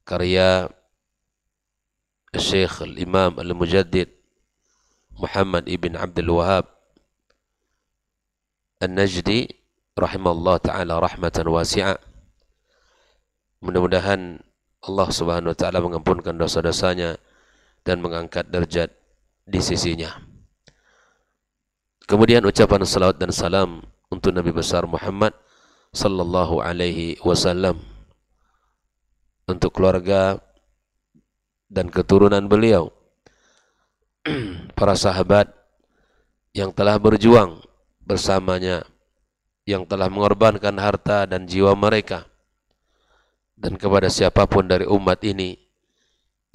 karya Syekh Al-Imam Al-Mujaddid Muhammad ibn Abdul Wahab An-Najdi rahimahullah ta'ala rahmatan wasi'a. Mudah-mudahan Allah subhanahu wa ta'ala mengampunkan dosa-dosanya dan mengangkat derajat di sisinya. Kemudian ucapan salawat dan salam untuk Nabi besar Muhammad sallallahu alaihi wasallam, untuk keluarga dan keturunan beliau, para sahabat yang telah berjuang bersamanya, yang telah mengorbankan harta dan jiwa mereka, dan kepada siapapun dari umat ini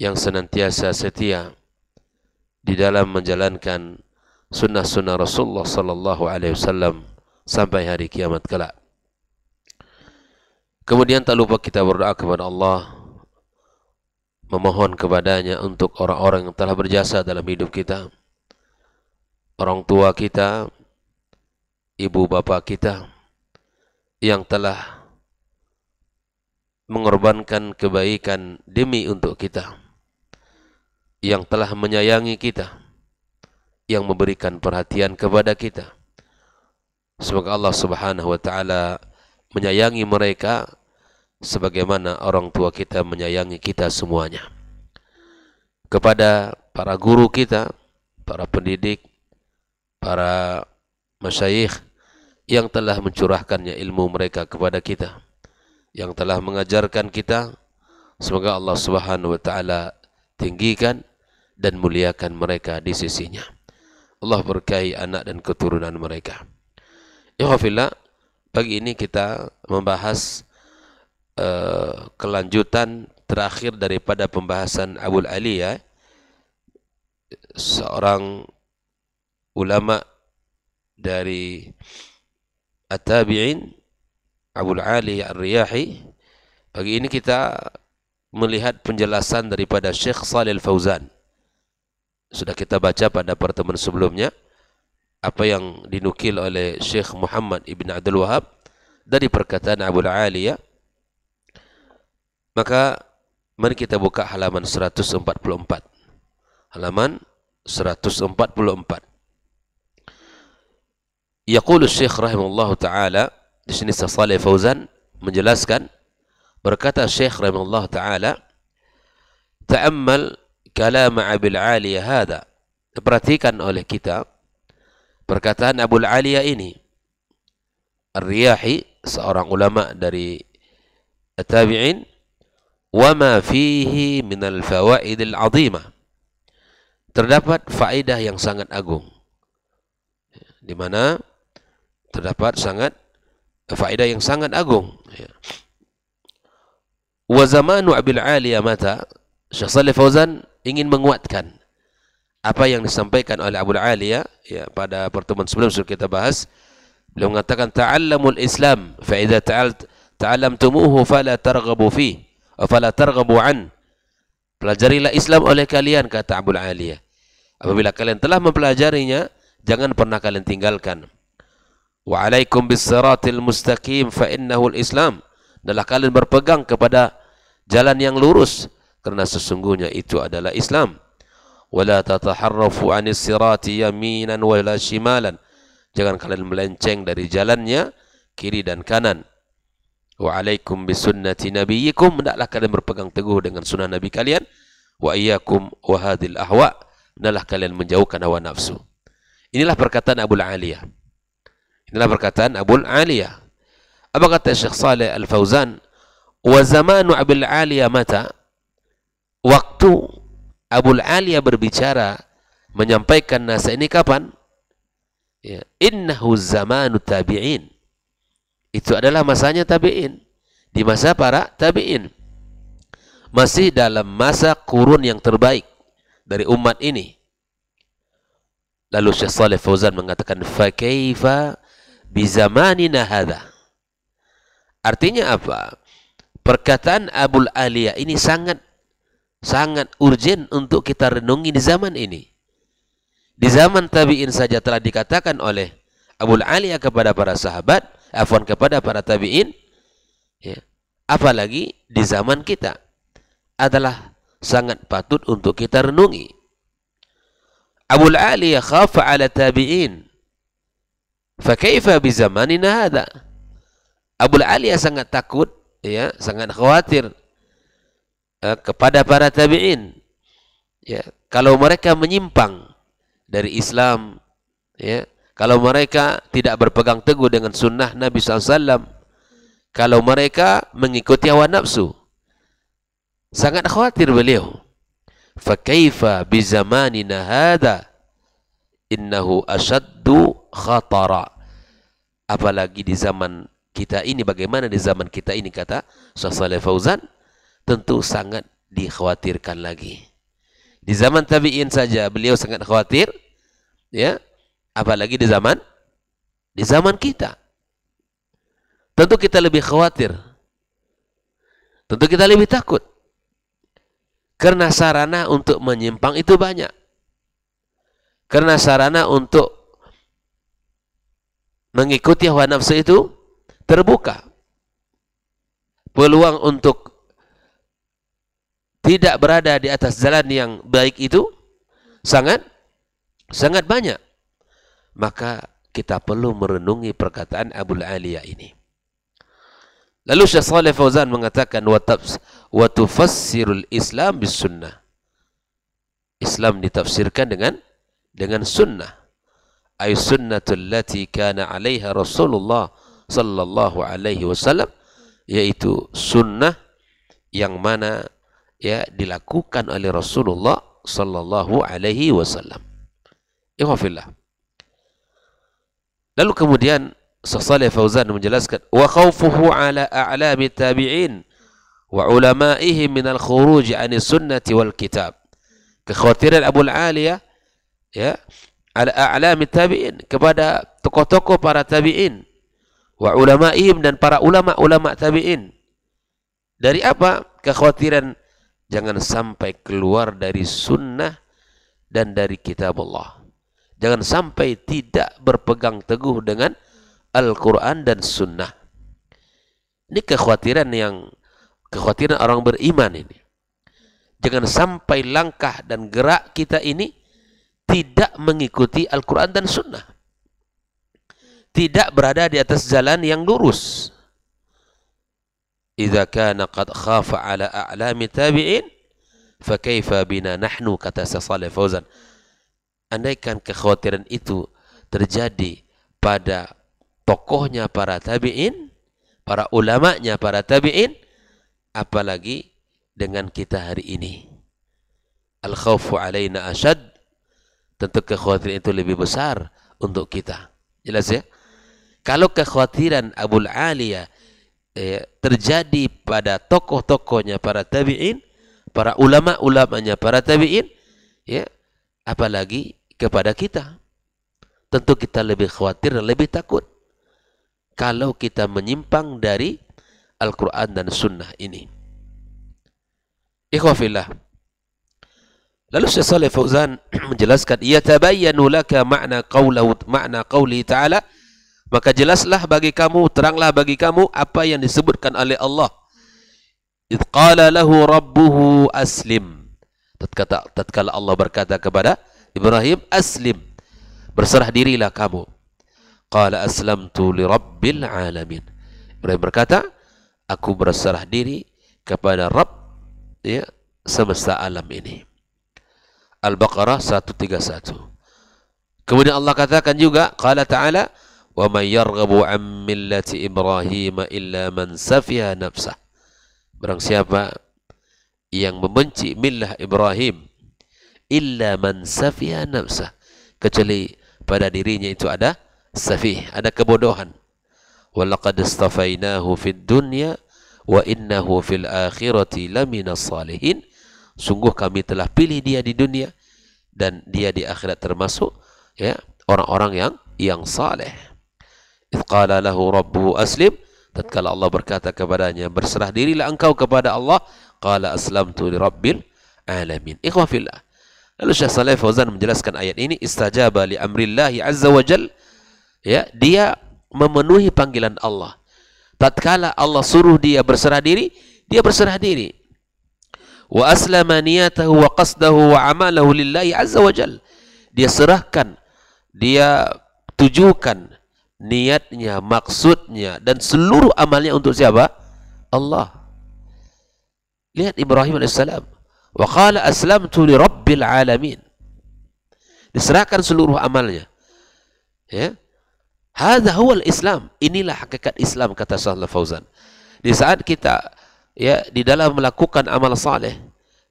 yang senantiasa setia di dalam menjalankan sunnah-sunnah Rasulullah sallallahu alaihi wasallam sampai hari kiamat kelak. Kemudian tak lupa kita berdoa kepada Allah, memohon kepadanya untuk orang-orang yang telah berjasa dalam hidup kita, orang tua kita, ibu bapa kita, yang telah mengorbankan kebaikan demi untuk kita, yang telah menyayangi kita, yang memberikan perhatian kepada kita. Semoga Allah subhanahu wa ta'ala menyayangi mereka sebagaimana orang tua kita menyayangi kita semuanya. Kepada para guru kita, para pendidik, para masyayikh yang telah mencurahkannya ilmu mereka kepada kita, yang telah mengajarkan kita, semoga Allah subhanahu wa ta'ala tinggikan dan muliakan mereka di sisinya. Allah berkahi anak dan keturunan mereka. Ikhwafillah, pagi ini kita membahas kelanjutan terakhir daripada pembahasan Abul Aliyah, seorang ulama dari At-Tabi'in, Abul Aliyah Ar-Riyahi. Pagi ini kita melihat penjelasan daripada Syekh Shalih Al-Fauzan. Sudah kita baca pada pertemuan sebelumnya apa yang dinukil oleh Syekh Muhammad ibn Abdul Wahab dari perkataan Abul Aliyah. Maka mari kita buka halaman 144. Halaman 144. Yaqulu Syekh rahimahullahu taala, di sini Shalih Fauzan menjelaskan, berkata Syekh rahimahullahu taala, ta'ammal kalam Abul Aliyah hada. Perhatikan oleh kita perkataan Abul Aliyah ini. Ar-Riyahi, seorang ulama dari At-Tabi'in, وَمَا فِيهِ مِنَ الْفَوَائِدِ الْعَظِيمَةِ. Terdapat faedah yang sangat agung, di mana terdapat faedah yang sangat agung. وَزَمَانُ Abil Aliyah mata. Syekh Shalih Fauzan ingin menguatkan apa yang disampaikan oleh Abul Aliyah ya, pada pertemuan sebelum sudah kita bahas. Beliau mengatakan, ta'allamul Islam fa idza ta'allamtumuhu fala targhabu fihi afala targhabu an. Pelajarilah Islam oleh kalian, kata Abul Aliyah. Apabila kalian telah mempelajarinya, jangan pernah kalian tinggalkan. Wa alaikum bis siratil mustaqim fa innahu al-Islam. Adalah kalian berpegang kepada jalan yang lurus, karena sesungguhnya itu adalah Islam. Wala tataharrafu anis sirati yaminan wala shimalan. Jangan kalian melenceng dari jalannya kiri dan kanan. Wa alaikum bisunnati nabiyyikum, hendaklah kalian berpegang teguh dengan sunnah nabi kalian. Wa iyyakum wa hadil ahwa, hendaklah kalian menjauhkan hawa nafsu. Inilah perkataan Abul Aliyah. Inilah perkataan Abul Aliyah. Apa kata Syekh Shalih Al-Fauzan? Wa zamanu Abul Aliyah mata. Waktu Abul Aliyah berbicara menyampaikan nasihat ini kapan? Ya, innahu zamanu tabi'in. Itu adalah masanya tabi'in, di masa para tabi'in, masih dalam masa kurun yang terbaik dari umat ini. Lalu Syekh Shalih Fauzan mengatakan, fa kaifa bi zamanina hadza. Artinya apa? Perkataan Abul Aliyah ini sangat urgen untuk kita renungi di zaman ini. Di zaman tabi'in saja telah dikatakan oleh Abul Aliyah kepada para sahabat, kepada para tabi'in, ya, apalagi di zaman kita. adalah sangat patut untuk kita renungi. Abul Aliyah khafa ala tabi'in, fakaifa bi zamanina hadha. Abul Aliyah sangat takut, ya, sangat khawatir kepada para tabi'in, ya, kalau mereka menyimpang dari Islam, ya, kalau mereka tidak berpegang teguh dengan sunnah Nabi SAW, kalau mereka mengikuti hawa nafsu. Sangat khawatir beliau. Fakaifa bi zamanina hadha innahu ashaddu khatara. Apalagi di zaman kita ini, bagaimana di zaman kita ini, kata Syekh Shalih Fauzan, tentu sangat dikhawatirkan lagi. Di zaman tabi'in saja beliau sangat khawatir, ya, apalagi di zaman kita. Tentu kita lebih khawatir. Tentu kita lebih takut. Karena sarana untuk menyimpang itu banyak. Karena sarana untuk mengikuti hawa nafsu itu terbuka. Peluang untuk tidak berada di atas jalan yang baik itu sangat banyak. Maka kita perlu merenungi perkataan Abul Aliyah ini. Lalu Syekh Shalih Fauzan mengatakan wa tufassirul Islam bis sunnah. Islam ditafsirkan dengan sunnah. Ay sunnatul lati kana 'alaiha Rasulullah sallallahu alaihi wasallam, yaitu sunnah yang mana, ya, dilakukan oleh Rasulullah sallallahu alaihi wasallam. Ikhwafillah. Lalu kemudian Syekh Shalih Fauzan menjelaskan wa khawfuhu ala a'lami tabi'in wa ulama'ihim min al-khuruj 'ani sunnati wal kitab. Kekhawatiran Abul Aliyah, ya, ala a'lami tabi'in, kepada tokoh-tokoh para tabi'in, wa ulama'ihim, dan para ulama-ulama tabi'in. Dari apa? Kekhawatiran jangan sampai keluar dari sunnah dan dari kitab Allah. Jangan sampai tidak berpegang teguh dengan Al-Quran dan Sunnah. Ini kekhawatiran orang beriman ini. Jangan sampai langkah dan gerak kita ini tidak mengikuti Al-Quran dan Sunnah. Tidak berada di atas jalan yang lurus. Idza kana qad khafa ala a'lami tabi'in, fa kaifa bina nahnu, kata Syekh Shalih Fauzan. Andaikan kekhawatiran itu terjadi pada tokohnya para tabi'in, para ulamanya para tabi'in, apalagi dengan kita hari ini. Al-khawfu alaina ashad, tentu kekhawatiran itu lebih besar untuk kita. Jelas, ya? Kalau kekhawatiran Abul Aliyah terjadi pada tokoh-tokohnya para tabi'in, para ulama-ulamanya para tabi'in, ya, apalagi kepada kita. Tentu kita lebih khawatir dan lebih takut kalau kita menyimpang dari Al-Quran dan Sunnah ini. Ikhwafillah. Lalu Syekh Shalih Fauzan menjelaskan, yatabayyanu laka ma'na qawli ta'ala, maka jelaslah bagi kamu, teranglah bagi kamu apa yang disebutkan oleh Allah. Idh qala lahu rabbuhu aslim. Tatkala Allah berkata kepada Ibrahim, aslim, berserah dirilah kamu. Qala aslamtu li rabbil alamin. Ibrahim berkata, aku berserah diri kepada Rabb, ya, semesta alam ini. Al-Baqarah 131. Kemudian Allah katakan juga, qala ta'ala, wa man yarghabu an millati Ibrahim illa man safiha nafsah. Barang siapa yang membenci millah Ibrahim, illa man safiha nafsah, kecuali pada dirinya itu ada safih, ada kebodohan. Walaqad istafainahu fid dunya wa innahu fil akhirati laminas salihin. Sungguh kami telah pilih dia di dunia dan dia di akhirat termasuk, ya, orang-orang yang saleh. Idh qala lahu rabbuhu aslim, tatkala Allah berkata kepadanya, berserah dirilah engkau kepada Allah, qala aslamtu li rabbil alamin. Ikhwah fillah. Lalu Syekh Shalih Fauzan menjelaskan ayat ini, istajaba li amrillahi azza wa jal, ya, dia memenuhi panggilan Allah. Tatkala Allah suruh dia berserah diri, dia berserah diri. wa aslama niyatahu wa qasdahu wa amalahu lillahi azza wa jal. Dia serahkan, dia tujukan niatnya, maksudnya dan seluruh amalnya untuk siapa? Allah. Lihat Ibrahim alaihissalam. Wa qala aslamtu li rabbil alamin. Diserahkan seluruh amalnya. Ya. Hadza huwal Islam. Inilah hakikat Islam, kata Shalih Fauzan. Di saat kita ya di dalam melakukan amal saleh,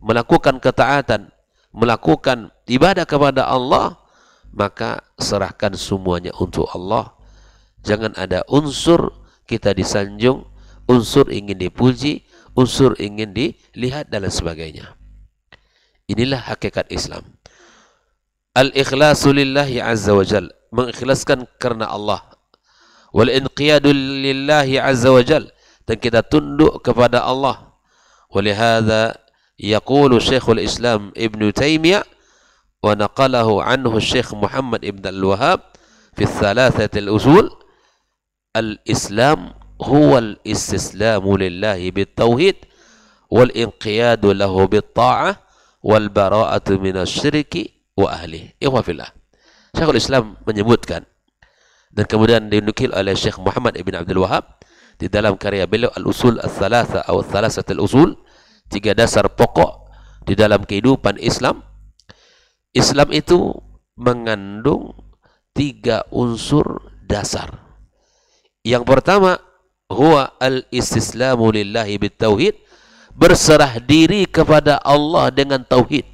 melakukan ketaatan, melakukan ibadah kepada Allah, maka serahkan semuanya untuk Allah. Jangan ada unsur kita disanjung, unsur ingin dipuji, unsur ingin dilihat dan lain sebagainya. Inilah hakikat Islam. Al-ikhlasu lillahi azza wa jal, mengikhlaskan karena Allah. Wal inqiyadu lillahi azza wa jal, dan kita tunduk kepada Allah. Walihada yaqulu Syekhul Islam Ibn Taimiyah wa naqalahu anhu Syekh Muhammad Ibn Al-Wahhab fi thalathati al-usul, al-Islam huwa al-istislamu lillahi bit-tauhid wal inqiyadu lahu bit-ta'ah wal bara'atu minasyirki wa ahli. Ikhwafillah. Syekhul Islam menyebutkan, dan kemudian dinukil oleh Syekh Muhammad Ibn Abdul Wahhab di dalam karya beliau Al-Usul Al-Thalatha atau Thalathatul Usul, 3 dasar pokok di dalam kehidupan Islam. Islam itu mengandung 3 unsur dasar. Yang pertama, huwa al-istislamu lillahi bit-tauhid, berserah diri kepada Allah dengan tauhid.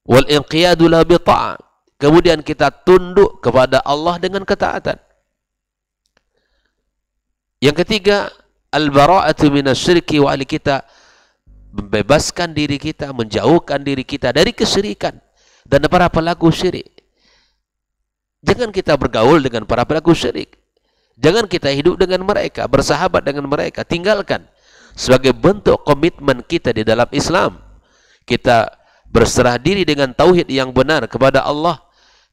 Wal inqiyadu la bi ta'ah, kemudian kita tunduk kepada Allah dengan ketaatan. Yang ketiga, al-bara'atu minasyirki wa ahli, kita membebaskan diri kita, menjauhkan diri kita dari kesyirikan dan para pelaku syirik. Jangan kita bergaul dengan para pelaku syirik. Jangan kita hidup dengan mereka, bersahabat dengan mereka. Tinggalkan. Sebagai bentuk komitmen kita di dalam Islam, kita berserah diri dengan tauhid yang benar kepada Allah,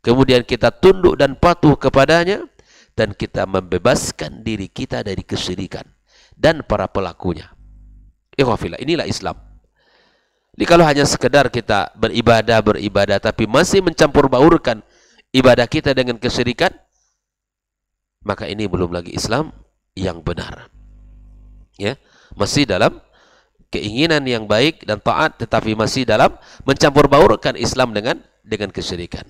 kemudian kita tunduk dan patuh kepadanya, dan kita membebaskan diri kita dari kesyirikan dan para pelakunya. Ikhwafillah, inilah Islam. Jadi kalau hanya sekedar kita beribadah tapi masih mencampur baurkan ibadah kita dengan kesyirikan, maka ini belum lagi Islam yang benar. Ya, masih dalam keinginan yang baik dan taat, tetapi masih dalam mencampur baurkan Islam dengan kesyirikan.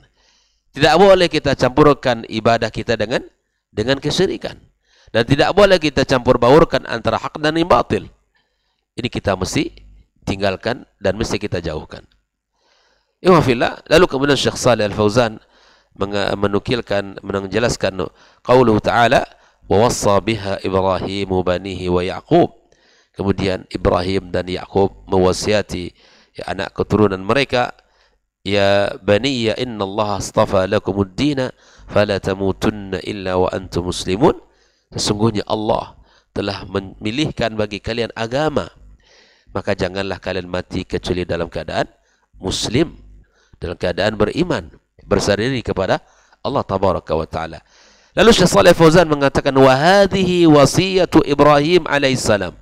Tidak boleh kita campurkan ibadah kita dengan kesyirikan, dan tidak boleh kita campur baurkan antara hak dan yang batil. Ini kita mesti tinggalkan dan mesti kita jauhkan. Ikhwafillah. Lalu kemudian Syekh Shalih Al-Fauzan menjelaskan qauluhu ta'ala wa wassa biha Ibrahimu banihi wa Ya'qub. Kemudian Ibrahim dan Ya'qub mewasiati ya, anak keturunan mereka, ya baniya innallaha astafa lakumud dina fala tamutunna illa wa antum muslimun. Sesungguhnya Allah telah memilihkan bagi kalian agama, maka janganlah kalian mati kecuali dalam keadaan muslim, dalam keadaan beriman, berserah diri kepada Allah tabaraka wa taala. Lalu Syekh Shalih Fauzan mengatakan, wa hadhihi wasiyatu Ibrahim alaihissalam.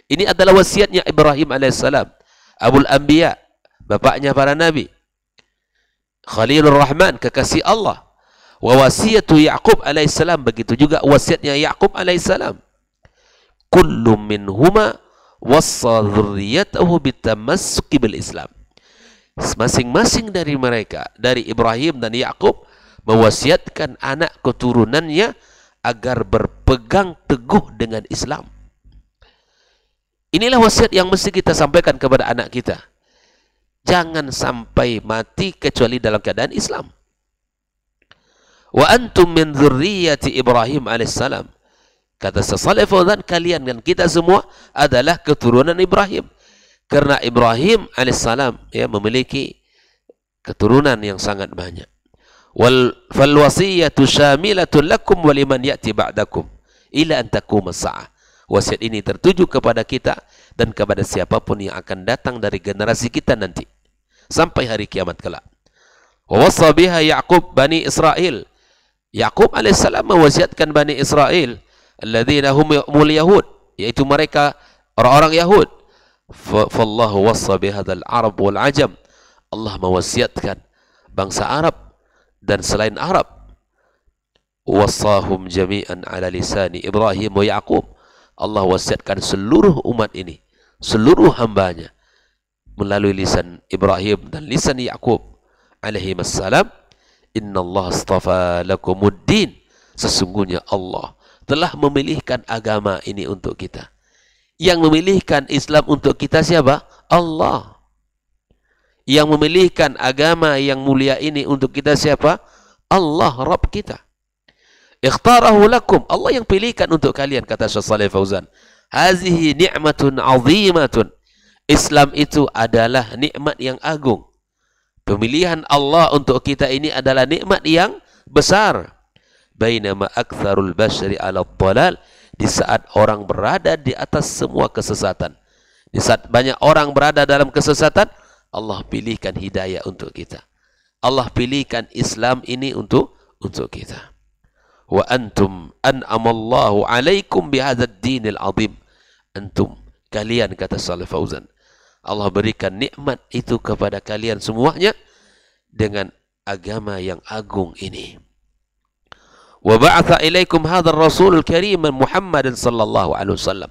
Ini adalah wasiatnya Ibrahim alaihissalam, Abul Anbiya, bapaknya para nabi, Khalilur Rahman, kekasih Allah. Wa wasiyatu Ya'qub alaihissalam, begitu juga wasiatnya Ya'qub alaihissalam. Kullu minhuma wassa dzurriyyatahu bitamassuki bil Islam. Masing-masing dari mereka, dari Ibrahim dan Ya'qub, mewasiatkan anak keturunannya agar berpegang teguh dengan Islam. Inilah wasiat yang mesti kita sampaikan kepada anak kita. Jangan sampai mati kecuali dalam keadaan Islam. Wa antum min dzurriyyati Ibrahim alaihissalam. Kata Shalih Fauzan, kalian dan kita semua adalah keturunan Ibrahim. Karena Ibrahim alaihissalam ya memiliki keturunan yang sangat banyak. Fal wasiyatu syamilatun lakum wa liman ya'ti ba'dakum ila an taquma as-sa'ah. Wasiat ini tertuju kepada kita dan kepada siapapun yang akan datang dari generasi kita nanti sampai hari kiamat kelak. Wa wassa biha Ya'qub bani Israil. Ya'qub alaihissalam mewasiatkan Bani Israil alladzina humul yahud, yaitu mereka orang-orang Yahud. fallahu wassa bihadzal arab wal ajam. Allah mewasiatkan bangsa Arab dan selain Arab, wassahum jami'an ala lisani Ibrahim wa Yaqub. Allah wasiatkan seluruh umat ini, seluruh hambanya melalui lisan Ibrahim dan lisan Yaqub alaihi wassalam. Innallaha astafa lakumuddin, sesungguhnya Allah telah memilihkan agama ini untuk kita. Yang memilihkan Islam untuk kita siapa? Allah. Yang memilihkan agama yang mulia ini untuk kita siapa? Allah, Rabb kita. Ikhtarahu lakum, Allah yang pilihkan untuk kalian, kata Syekh Shalih Fauzan. Hazihi ni'matun azimatun. Islam itu adalah nikmat yang agung. Pemilihan Allah untuk kita ini adalah nikmat yang besar. Bainama aktsarul basyari 'ala dhalal, di saat orang berada di atas semua kesesatan. Di saat banyak orang berada dalam kesesatan, Allah pilihkan hidayah untuk kita. Allah pilihkan Islam ini untuk kita. Wa antum an'amallahu 'alaikum bihadzal dinil 'azim. Antum, kalian, kata Shalih Fauzan, Allah berikan nikmat itu kepada kalian semuanya dengan agama yang agung ini. Wa ba'atha ilaikum hadzal rasulul karim Muhammadan sallallahu alaihi wasallam.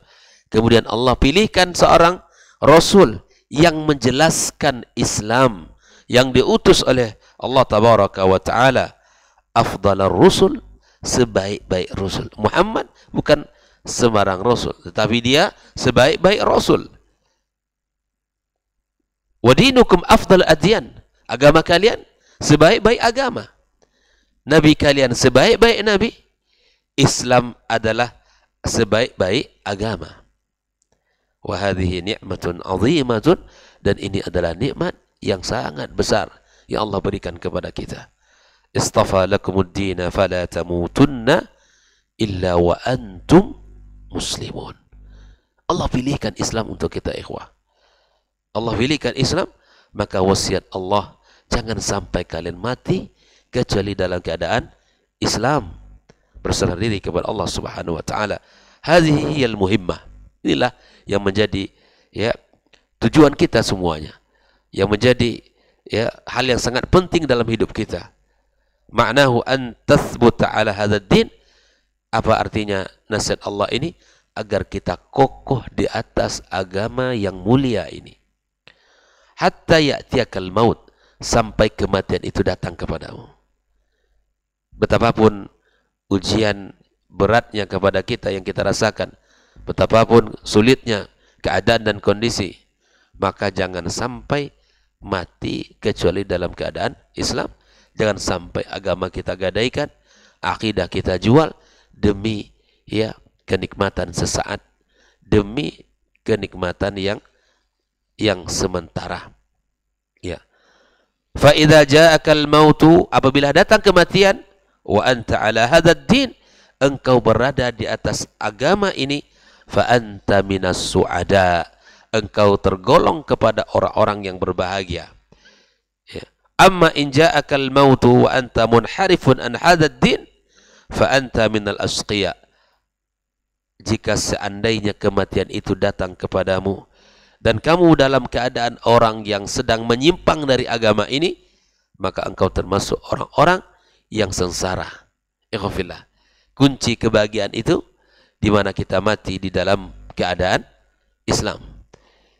Kemudian Allah pilihkan seorang rasul yang menjelaskan Islam, yang diutus oleh Allah tabaraka wa taala. Afdalar rusul, sebaik-baik rasul. Muhammad bukan sembarang rasul, tetapi dia sebaik-baik rasul. Wa dinukum afdal adyan, agama kalian sebaik-baik agama. Nabi kalian sebaik-baik nabi. Islam adalah sebaik-baik agama. Wa hadhihi ni'matun 'azimatun, dan ini adalah nikmat yang sangat besar yang Allah berikan kepada kita. Istafa lakumuddin fala tamutunna illa wa antum muslimun. Allah pilihkan Islam untuk kita, ikhwah. Allah pilihkan Islam, maka wasiat Allah, jangan sampai kalian mati kecuali dalam keadaan Islam, berserah diri kepada Allah Subhanahu wa taala. Hadhihi hiyal muhimmah. Inilah yang menjadi tujuan kita semuanya, yang menjadi hal yang sangat penting dalam hidup kita. Ma'nahu an tathbuta ala hadzal din. Apa artinya nasihat Allah ini? Agar kita kokoh di atas agama yang mulia ini. Hatta ya'tiyakal maut, sampai kematian itu datang kepadamu. Betapapun ujian beratnya kepada kita yang kita rasakan, betapapun sulitnya keadaan dan kondisi, maka jangan sampai mati kecuali dalam keadaan Islam. Jangan sampai agama kita gadaikan, akidah kita jual demi kenikmatan sesaat, demi kenikmatan yang sementara. Ya. Fa idza ja'akal mautu, apabila datang kematian, wa anta ala hadzal din, engkau berada di atas agama ini, fa anta minas su'ada, engkau tergolong kepada orang-orang yang berbahagia. Ya. Amma in ja'akal mautu wa anta munharifun an hadzal din, fa anta minal asqiya. Jika seandainya kematian itu datang kepadamu dan kamu dalam keadaan orang yang sedang menyimpang dari agama ini, maka engkau termasuk orang-orang yang sengsara. Ikhwafillah. Kunci kebahagiaan itu di mana kita mati di dalam keadaan Islam.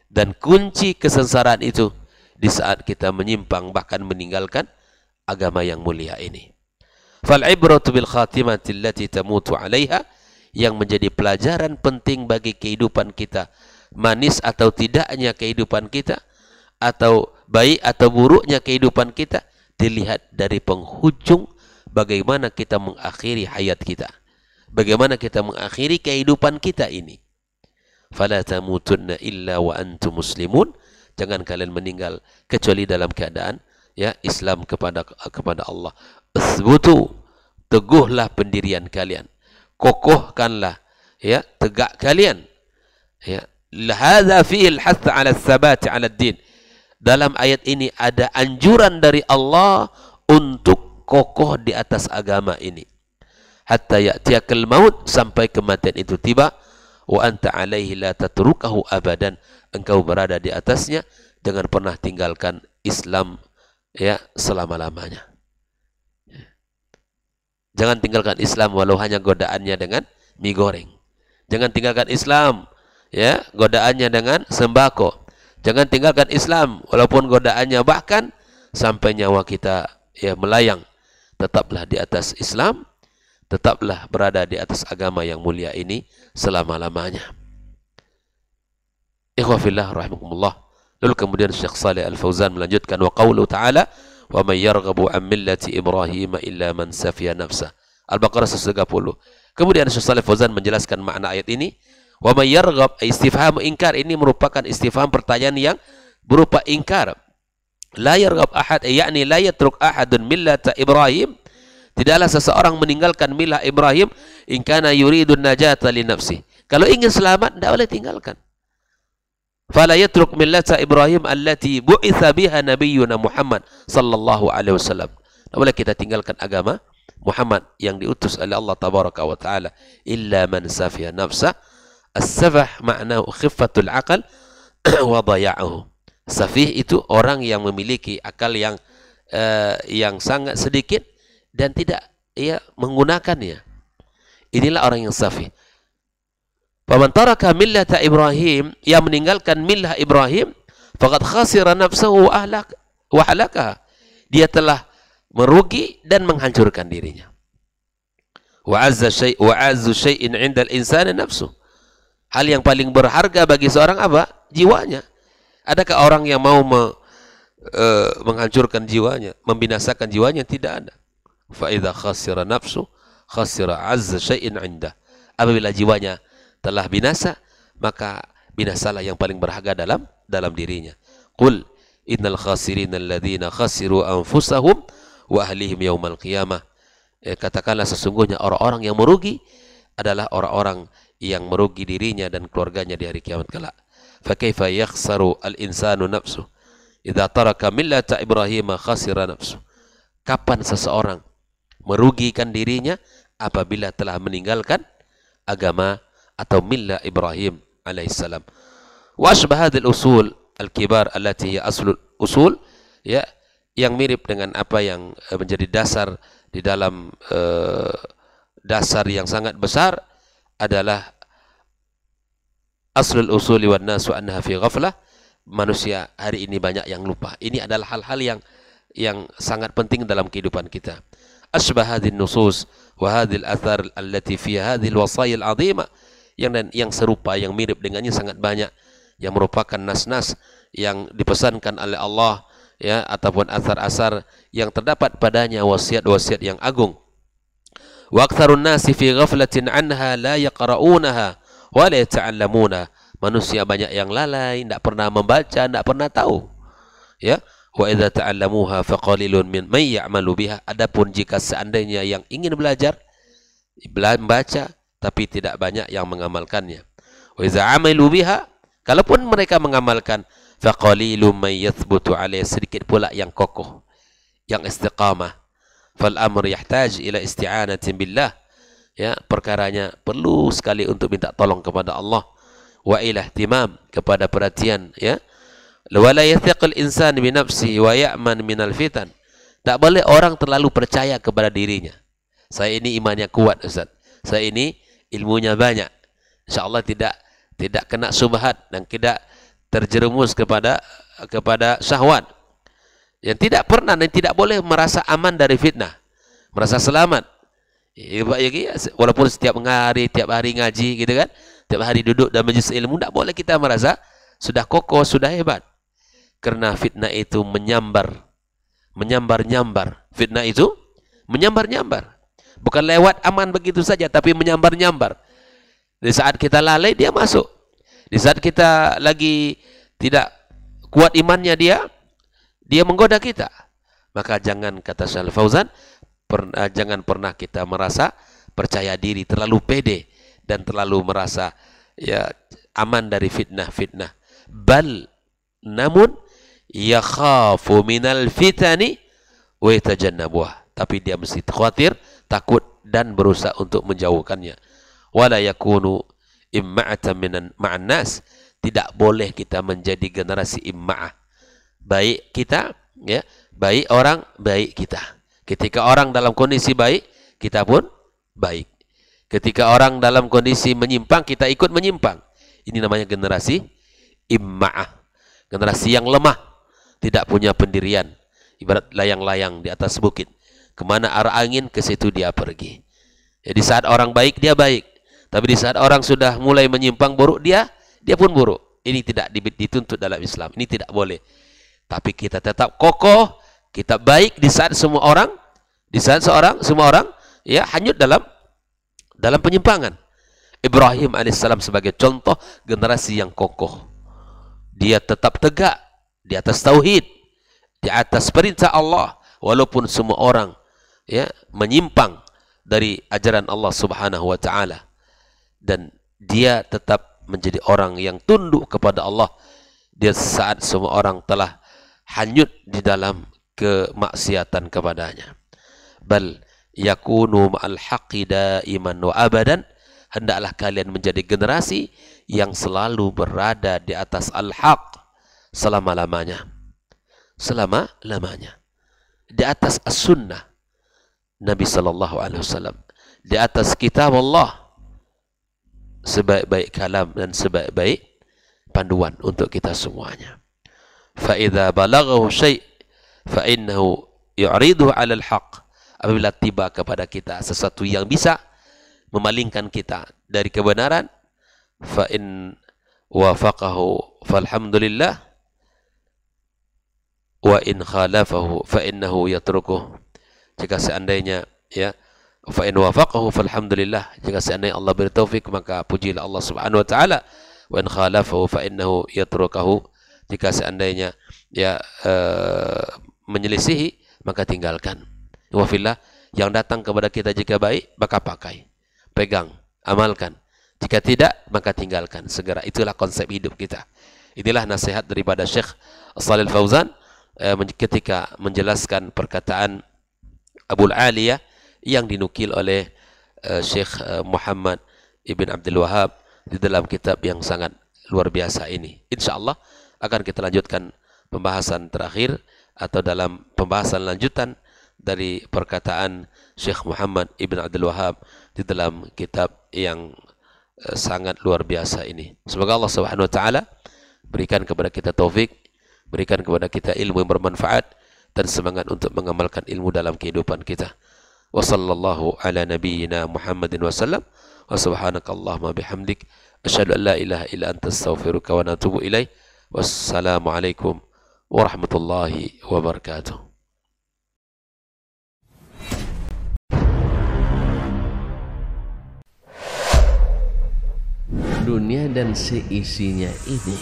Dan kunci kesengsaraan itu di saat kita menyimpang, bahkan meninggalkan agama yang mulia ini. Fal ibratu bil khatimati allati tamutu 'alaiha, yang menjadi pelajaran penting bagi kehidupan kita, manis atau tidaknya kehidupan kita, atau baik atau buruknya kehidupan kita, dilihat dari penghujung bagaimana kita mengakhiri hayat kita, bagaimana kita mengakhiri kehidupan kita ini. Fala tamutunna illa wa antum muslimun, jangan kalian meninggal kecuali dalam keadaan Islam kepada Allah. Usbutu, teguhlah pendirian kalian, kokohkanlah tegak kalian. Hadza fihi al-hath 'ala ats-tsabat 'ala ad-din. Dalam ayat ini ada anjuran dari Allah untuk kokoh di atas agama ini. Hatta ya'tiyakal maut, sampai kematian itu tiba. wa anta alaihi la tatrukahu abadan, engkau berada di atasnya, jangan pernah tinggalkan Islam ya selama-lamanya. Jangan tinggalkan Islam walau hanya godaannya dengan mie goreng. Jangan tinggalkan Islam ya godaannya dengan sembako. Jangan tinggalkan Islam walaupun godaannya bahkan sampai nyawa kita ya melayang. Tetaplah di atas Islam, tetaplah berada di atas agama yang mulia ini selama-lamanya. Ikhwah fillah rahimakumullah. Lalu kemudian Syekh Shalih Al-Fauzan melanjutkan, wa qawlu ta'ala wa man yarghabu an millati Ibrahim illa man safiya nafsah. Al-Baqarah 130. Kemudian Syekh Shalih Al-Fauzan menjelaskan makna ayat ini. Wa man yarghab, istifham ingkar, ini merupakan istifham pertanyaan yang berupa ingkar. La yarghab ahad, yakni la yatruk ahadun millata Ibrahim. Tidaklah seseorang meninggalkan milah Ibrahim in kana yuridun najata li nafsi. Kalau ingin selamat, tidak boleh tinggalkan. Fala yatruk millata Ibrahim allati bu'itha biha nabiyyuna Muhammad sallallahu alaihi wasallam. Tidak boleh kita tinggalkan agama Muhammad yang diutus oleh Allah tabaraka wa taala illa man safiya nafsa. As-safah maknahu khiffatul aqal wa daya'uhu. Safih itu orang yang memiliki akal yang sangat sedikit dan tidak menggunakannya. Inilah orang yang safih. Faman taraka millata Ibrahim, yang meninggalkan millah Ibrahim, faqad khasira nafsahu wa halakaha. Dia telah merugi dan menghancurkan dirinya. Wa azzu syai'in 'inda al-insani nafsuh. Hal yang paling berharga bagi seorang apa? Jiwanya. Adakah orang yang mau menghancurkan jiwanya, membinasakan jiwanya? Tidak ada. Fa idza khasira nafsu khasira azza syai'in 'inda. Apabila jiwanya telah binasa, maka binasalah yang paling berharga dalam dirinya. Qul innal khasirina alladzina khasiru anfusahum wa ahlihim yaumal qiyamah. Katakanlah sesungguhnya orang-orang yang merugi adalah orang-orang yang merugi dirinya dan keluarganya di hari kiamat kelak. Fa kaifa yakhsaru al-insanu nafsu idza taraka millata Ibrahim khasira nafsu. Kapan seseorang merugikan dirinya? Apabila telah meninggalkan agama atau millah Ibrahim alaihissalam. Wa asbah hadhil usul al-kibar allati hiya aslul usul, ya, yang mirip dengan apa yang menjadi dasar di dalam dasar yang sangat besar adalah aslul usuli wan nasu annaha fi ghaflah. Manusia hari ini banyak yang lupa. Ini adalah hal-hal yang sangat penting dalam kehidupan kita. Asbah hadhihi nusus wa hadhihi al-athar allati fiha hadhihi al-wasaya al-'azima, yang serupa, yang mirip dengannya sangat banyak, yang merupakan nas-nas yang dipesankan oleh Allah, ya, ataupun asar-asar yang terdapat padanya wasiat-wasiat yang agung. Wa aktsarun nasi fi ghaflatin anha la yaqra'unaha wa la yata'allamuna. Manusia banyak yang lalai, tidak pernah membaca, tidak pernah tahu. Ya, wa idza ta'allamuha faqalilun min man ya'malu biha. Adapun jika seandainya yang ingin belajar membaca tapi tidak banyak yang mengamalkannya. Wa idza 'amalu biha, kalaupun mereka mengamalkan, faqalilun man yathbutu 'alaihi, sedikit pula yang kokoh, yang istiqamah. Fal amr yahtaj ila isti'anatin billah. Ya, perkaranya perlu sekali untuk minta tolong kepada Allah. Wa ila ihtimam, kepada perhatian, ya. Wa la yathiqul insan bi nafsihi wa ya'man minal fitan. Tak boleh orang terlalu percaya kepada dirinya. Saya ini imannya kuat, Ustaz. Saya ini ilmunya banyak. Insyaallah tidak kena subhat dan tidak terjerumus kepada syahwat. Yang tidak pernah dan tidak boleh merasa aman dari fitnah, merasa selamat. Walaupun tiap hari ngaji gitu kan, tiap hari duduk dalam majelis ilmu, tidak boleh kita merasa sudah kokoh, sudah hebat. Karena fitnah itu menyambar. Fitnah itu menyambar-nyambar. Bukan lewat aman begitu saja, tapi menyambar-nyambar. Di saat kita lalai, dia masuk. Di saat kita lagi tidak kuat imannya, dia menggoda kita. Maka jangan, kata Syekh Fauzan, jangan pernah kita merasa percaya diri, terlalu pede dan terlalu merasa ya aman dari fitnah. Bal, namun yakhafu minal fitani wa yatajannabuha. Tapi dia mesti khawatir, takut dan berusaha untuk menjauhkannya. Wala yakunu imma'atan ma'an nas. Tidak boleh kita menjadi generasi imma'ah. Baik kita, ya, baik orang, baik kita. Ketika orang dalam kondisi baik, kita pun baik. Ketika orang dalam kondisi menyimpang, kita ikut menyimpang. Ini namanya generasi imma'ah. Generasi yang lemah, tidak punya pendirian. Ibarat layang-layang di atas bukit. Kemana arah angin, ke situ dia pergi. Jadi saat orang baik, dia baik. Tapi di saat orang sudah mulai menyimpang buruk, dia pun buruk. Ini tidak dituntut dalam Islam. Ini tidak boleh. Tapi kita tetap kokoh, kita baik di saat semua orang, semua orang ya hanyut dalam penyimpangan. Ibrahim alaihissalam sebagai contoh generasi yang kokoh. Dia tetap tegak di atas tauhid, di atas perintah Allah, walaupun semua orang ya menyimpang dari ajaran Allah Subhanahu wa taala. Dan dia tetap menjadi orang yang tunduk kepada Allah di saat semua orang telah hanyut di dalam kemaksiatan kepadanya. Bal yakunu ma'al haqqi daiman wa abadan. Hendaklah kalian menjadi generasi yang selalu berada di atas al-haq selama-lamanya. Selama-lamanya. Di atas as-sunnah Nabi sallallahu alaihi wasallam, di atas kitab Allah, sebaik-baik kalam dan sebaik-baik panduan untuk kita semuanya. Fa idza balaghahu syai' fa innahu yu'ridu 'ala al-haq. Apabila tiba kepada kita sesuatu yang bisa memalingkan kita dari kebenaran, fa in wafaqahu falhamdulillah wa in khalafahu fa innahu yatrukuh. Jika seandainya ya fa in wafaqahu falhamdulillah, jika seandainya Allah beri taufik maka pujilah Allah Subhanahu wa taala. Wa in khalafahu fa innahu yatrukahu, jika seandainya ya menyelisihi maka tinggalkan. Wa fillah, yang datang kepada kita jika baik maka pakai, pegang, amalkan. Jika tidak maka tinggalkan segera. Itulah konsep hidup kita. Inilah nasihat daripada Syekh Shalih Fauzan ketika menjelaskan perkataan Abul Aliyah yang dinukil oleh Syekh Muhammad Ibn Abdul Wahab di dalam kitab yang sangat luar biasa ini. InsyaAllah akan kita lanjutkan pembahasan terakhir atau dalam pembahasan lanjutan dari perkataan Syekh Muhammad Ibn Abdul Wahab di dalam kitab yang sangat luar biasa ini. Semoga Allah Subhanahu wa taala berikan kepada kita taufik, berikan kepada kita ilmu yang bermanfaat dan semangat untuk mengamalkan ilmu dalam kehidupan kita. Wa sallallahu ala nabiyyina Muhammadin wa sallam. Wa subhanakallahumma bihamdik asyhadu an la ilaha illa anta astaghfiruka wa atubu ilaik. Wassalamu alaikum warahmatullahi wabarakatuh. Dunia dan seisinya ini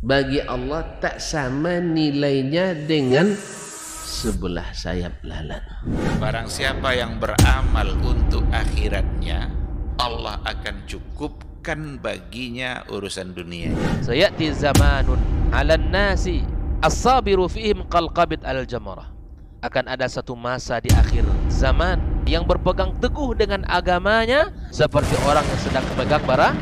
bagi Allah tak sama nilainya dengan sebelah sayap lalat. Barang siapa yang beramal untuk akhiratnya, Allah akan cukupkan baginya urusan dunia. Sayati zamanun 'alan nasi as-sabiru fihim qalqabit al-jamarah. Akan ada satu masa di akhir zaman yang berpegang teguh dengan agamanya seperti orang yang sedang memegang bara